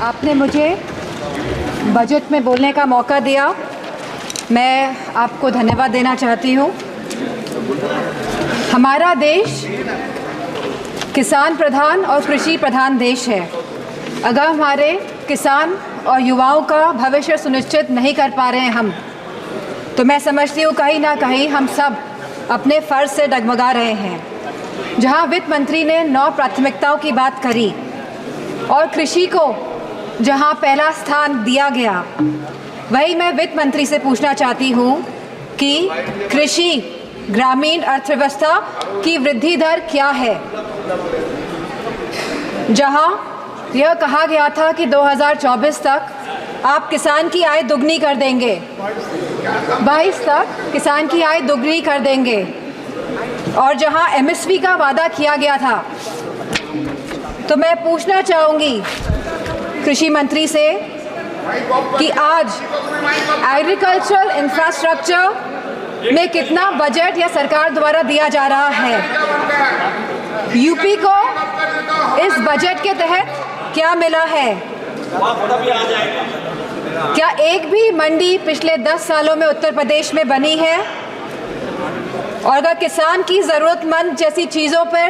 आपने मुझे बजट में बोलने का मौका दिया। मैं आपको धन्यवाद देना चाहती हूँ। हमारा देश किसान प्रधान और कृषि प्रधान देश है। अगर हमारे किसान और युवाओं का भविष्य सुनिश्चित नहीं कर पा रहे हैं हम, तो मैं समझती हूँ कहीं ना कहीं हम सब अपने फ़र्ज से डगमगा रहे हैं। जहाँ वित्त मंत्री ने 9 प्राथमिकताओं की बात करी और कृषि को जहाँ पहला स्थान दिया गया, वही मैं वित्त मंत्री से पूछना चाहती हूँ कि कृषि ग्रामीण अर्थव्यवस्था की वृद्धि दर क्या है। जहाँ यह कहा गया था कि 2024 तक आप किसान की आय दुगनी कर देंगे, 22 तक किसान की आय दुगनी कर देंगे, और जहां एमएसपी का वादा किया गया था, तो मैं पूछना चाहूँगी कृषि मंत्री से कि आज एग्रीकल्चरल इंफ्रास्ट्रक्चर में कितना बजट या सरकार द्वारा दिया जा रहा है। यूपी को इस बजट के तहत क्या मिला है? क्या एक भी मंडी पिछले 10 सालों में उत्तर प्रदेश में बनी है? और अगर किसान की ज़रूरतमंद जैसी चीज़ों पर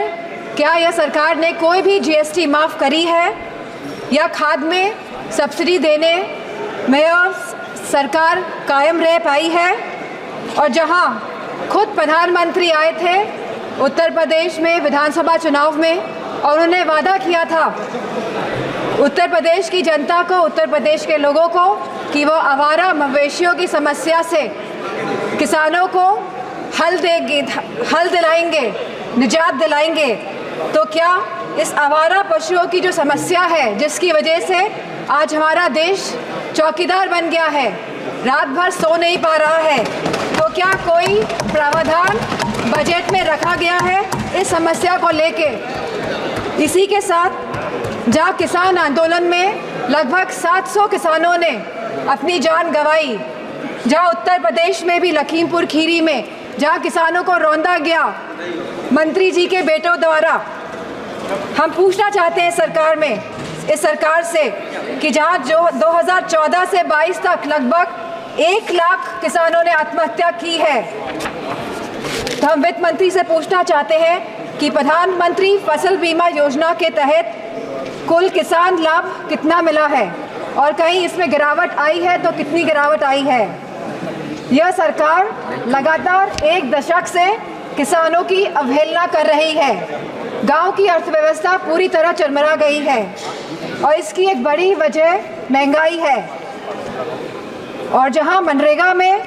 क्या यह सरकार ने कोई भी जीएसटी माफ़ करी है या खाद में सब्सिडी देने में सरकार कायम रह पाई है? और जहां खुद प्रधानमंत्री आए थे उत्तर प्रदेश में विधानसभा चुनाव में और उन्होंने वादा किया था उत्तर प्रदेश की जनता को, उत्तर प्रदेश के लोगों को, कि वो आवारा मवेशियों की समस्या से किसानों को हल दिलाएंगे, निजात दिलाएंगे, तो क्या इस आवारा पशुओं की जो समस्या है, जिसकी वजह से आज हमारा देश चौकीदार बन गया है, रात भर सो नहीं पा रहा है, तो क्या कोई प्रावधान बजट में रखा गया है इस समस्या को लेके? इसी के साथ जहाँ किसान आंदोलन में लगभग 700 किसानों ने अपनी जान गंवाई, जहाँ उत्तर प्रदेश में भी लखीमपुर खीरी में जहाँ किसानों को रौंदा गया मंत्री जी के बेटों द्वारा, हम पूछना चाहते हैं इस सरकार से कि जहाँ जो 2014 से 22 तक लगभग 1 लाख किसानों ने आत्महत्या की है, तो हम वित्त मंत्री से पूछना चाहते हैं कि प्रधानमंत्री फसल बीमा योजना के तहत कुल किसान लाभ कितना मिला है और कहीं इसमें गिरावट आई है तो कितनी गिरावट आई है। यह सरकार लगातार 1 दशक से किसानों की अवहेलना कर रही है। गांव की अर्थव्यवस्था पूरी तरह चरमरा गई है और इसकी एक बड़ी वजह महंगाई है। और जहां मनरेगा में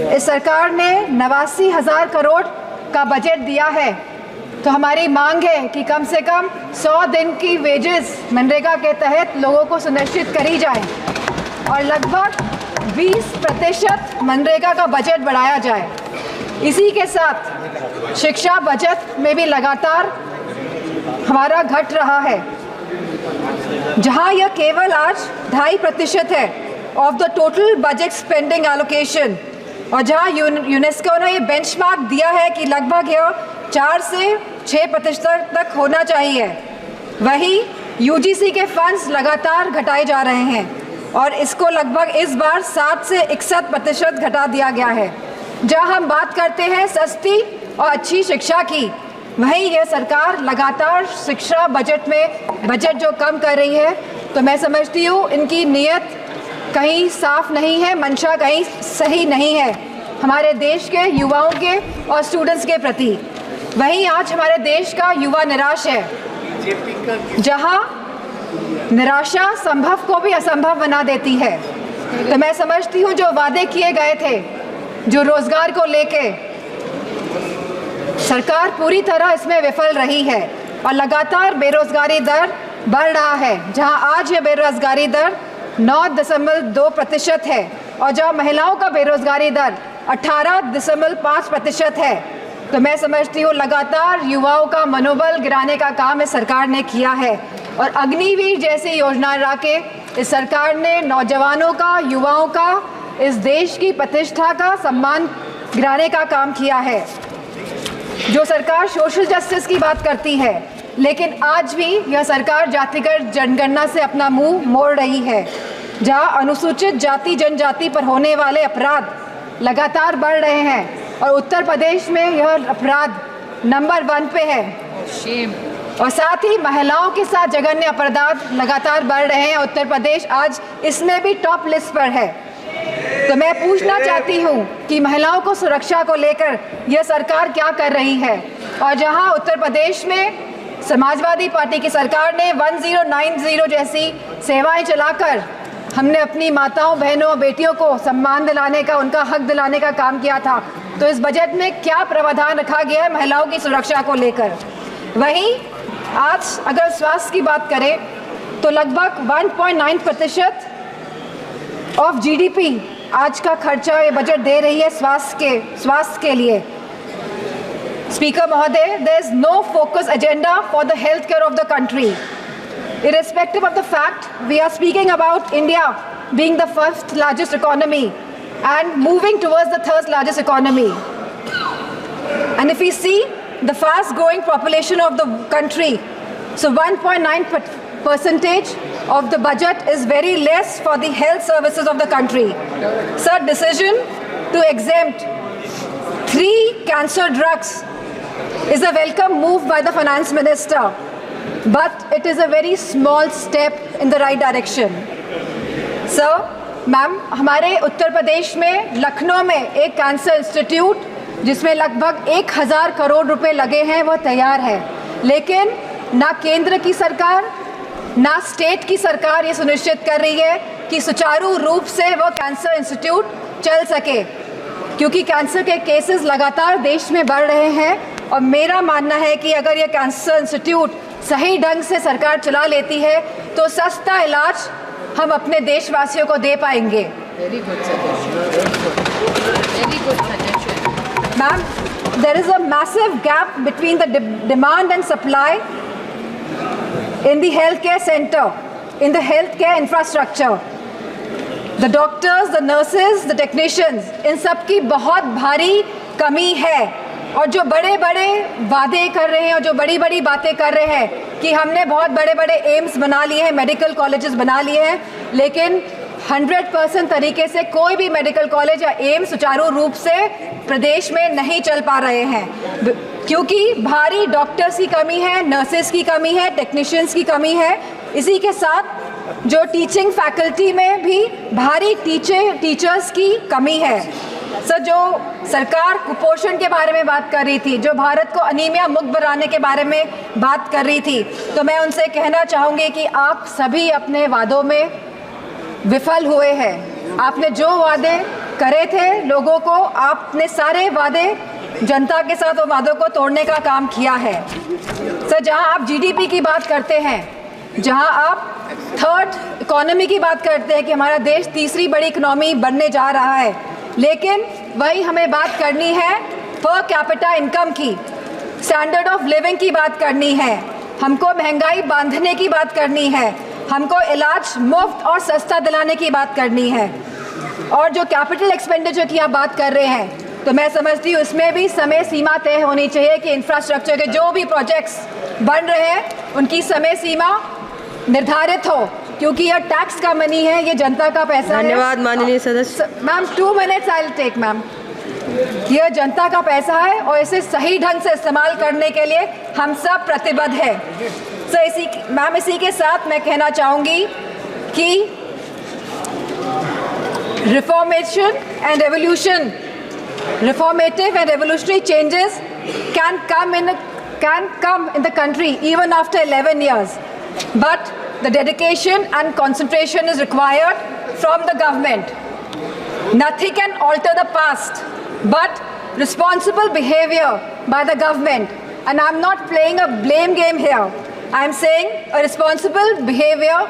इस सरकार ने 89,000 करोड़ का बजट दिया है, तो हमारी मांग है कि कम से कम 100 दिन की वेजेस मनरेगा के तहत लोगों को सुनिश्चित करी जाए और लगभग 20% मनरेगा का बजट बढ़ाया जाए। इसी के साथ शिक्षा बजट में भी लगातार हमारा घट रहा है, जहां यह केवल आज 2.5% है of the total budget spending allocation, और जहां यूनेस्को ने ये बेंचमार्क दिया है कि लगभग यह 4 से 6% तक होना चाहिए, वही यूजीसी के फंड्स लगातार घटाए जा रहे हैं और इसको लगभग इस बार 7 से 61% घटा दिया गया है। जहां हम बात करते हैं सस्ती और अच्छी शिक्षा की, वहीं यह सरकार लगातार शिक्षा बजट जो कम कर रही है, तो मैं समझती हूँ इनकी नीयत कहीं साफ नहीं है, मंशा कहीं सही नहीं है हमारे देश के युवाओं के और स्टूडेंट्स के प्रति। वहीं आज हमारे देश का युवा निराश है, जहां निराशा संभव को भी असंभव बना देती है। तो मैं समझती हूँ जो वादे किए गए थे, जो रोजगार को लेके, सरकार पूरी तरह इसमें विफल रही है और लगातार बेरोजगारी दर बढ़ रहा है। जहां आज ये बेरोजगारी दर 9.2% है और जहां महिलाओं का बेरोजगारी दर 18.5% है, तो मैं समझती हूँ लगातार युवाओं का मनोबल गिराने का काम इस सरकार ने किया है। और अग्निवीर जैसी योजना ला के इस सरकार ने नौजवानों का, युवाओं का, इस देश की प्रतिष्ठा का सम्मान गिराने का काम किया है। जो सरकार सोशल जस्टिस की बात करती है, लेकिन आज भी यह सरकार जातिगत जनगणना से अपना मुंह मोड़ रही है, जहां अनुसूचित जाति जनजाति पर होने वाले अपराध लगातार बढ़ रहे हैं और उत्तर प्रदेश में यह अपराध नंबर 1 पे है। और साथ ही महिलाओं के साथ जघन्य अपराध लगातार बढ़ रहे हैं। उत्तर प्रदेश आज इसमें भी टॉप लिस्ट पर है। तो मैं पूछना चाहती हूँ कि महिलाओं को सुरक्षा को लेकर यह सरकार क्या कर रही है। और जहाँ उत्तर प्रदेश में समाजवादी पार्टी की सरकार ने 1090 जैसी सेवाएं चलाकर हमने अपनी माताओं, बहनों, बेटियों को सम्मान दिलाने का, उनका हक दिलाने का काम किया था, तो इस बजट में क्या प्रावधान रखा गया है महिलाओं की सुरक्षा को लेकर। वहीं आज अगर स्वास्थ्य की बात करें तो लगभग 1.9% ऑफ जीडीपी आज का खर्चा ये बजट दे रही है स्वास्थ्य के लिए। स्पीकर महोदय, there is no focus agenda for the healthcare of the country. Irrespective of the fact we are speaking about India being the 1st largest economy and moving towards the 3rd largest economy. And if we see the fast growing population of the country, so 1.9% of the budget is very less for the health services of the country. Sir, decision to exempt 3 cancer drugs is a welcome move by the finance minister, but it is a very small step in the right direction. Sir, ma'am, हमारे उत्तर प्रदेश में लखनऊ में एक cancer institute जिसमें लगभग 1000 करोड़ रुपए लगे हैं वह तैयार है, लेकिन ना केंद्र की सरकार ना स्टेट की सरकार ये सुनिश्चित कर रही है कि सुचारू रूप से वह कैंसर इंस्टीट्यूट चल सके, क्योंकि कैंसर के केसेस लगातार देश में बढ़ रहे हैं। और मेरा मानना है कि अगर ये कैंसर इंस्टीट्यूट सही ढंग से सरकार चला लेती है तो सस्ता इलाज हम अपने देशवासियों को दे पाएंगे। Very good suggestion. Very good suggestion. Ma'am, there is a massive gap between the demand and supply in the healthcare center, in the healthcare infrastructure. The doctors, the nurses, the technicians, इन सब की बहुत भारी कमी है। और जो बड़े बड़े वादे कर रहे हैं और जो बड़ी बड़ी बातें कर रहे हैं कि हमने बहुत बड़े बड़े एम्स बना लिए हैं, मेडिकल कॉलेजेस बना लिए हैं, लेकिन 100% तरीके से कोई भी मेडिकल कॉलेज या एम्स सुचारू रूप से प्रदेश में नहीं चल पा रहे हैं, क्योंकि भारी डॉक्टर्स की कमी है, नर्सेस की कमी है, टेक्नीशियंस की कमी है। इसी के साथ जो टीचिंग फैकल्टी में भी भारी टीचर्स की कमी है। सर, जो सरकार कुपोषण के बारे में बात कर रही थी, जो भारत को अनीमिया मुक्त बनाने के बारे में बात कर रही थी, तो मैं उनसे कहना चाहूँगी कि आप सभी अपने वादों में विफल हुए हैं। आपने जो वादे करे थे लोगों को, आपने सारे वादे जनता के साथ वो वादों को तोड़ने का काम किया है। सर, जहां आप जीडीपी की बात करते हैं, जहां आप 3rd इकोनॉमी की बात करते हैं कि हमारा देश तीसरी बड़ी इकोनॉमी बनने जा रहा है, लेकिन वही हमें बात करनी है पर कैपिटा इनकम की, स्टैंडर्ड ऑफ लिविंग की बात करनी है, हमको महंगाई बांधने की बात करनी है, हमको इलाज मुफ्त और सस्ता दिलाने की बात करनी है। और जो कैपिटल एक्सपेंडिचर की आप बात कर रहे हैं, तो मैं समझती हूँ इसमें भी समय सीमा तय होनी चाहिए कि इंफ्रास्ट्रक्चर के जो भी प्रोजेक्ट्स बन रहे हैं उनकी समय सीमा निर्धारित हो, क्योंकि यह टैक्स का मनी है, ये जनता का पैसा है। धन्यवाद माननीय सदस्य। Ma'am, 2 minutes I will take ma'am. यह जनता का पैसा है और इसे सही ढंग से इस्तेमाल करने के लिए हम सब प्रतिबद्ध हैं। मैम, इसी के साथ मैं कहना चाहूँगी कि reformative and revolutionary changes can come in the country even after 11 years, but the dedication and concentration is required from the government. Nothing can alter the past but responsible behavior by the government, and I'm not playing a blame game here. I'm saying a responsible behavior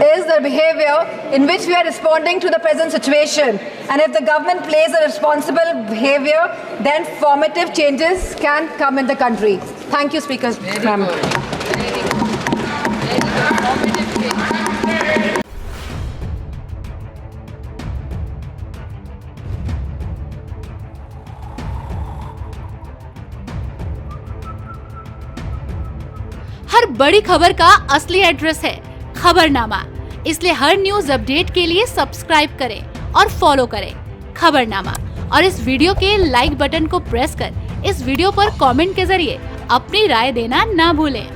is the behavior in which we are responding to the present situation, and if the government plays a responsible behavior, then formative changes can come in the country. Thank you, Speaker. Ma'am. बड़ी खबर का असली address है खबरनामा। इसलिए हर news update के लिए subscribe करें और फॉलो करें खबरनामा। और इस वीडियो के लाइक बटन को प्रेस कर इस वीडियो पर कमेंट के जरिए अपनी राय देना ना भूलें।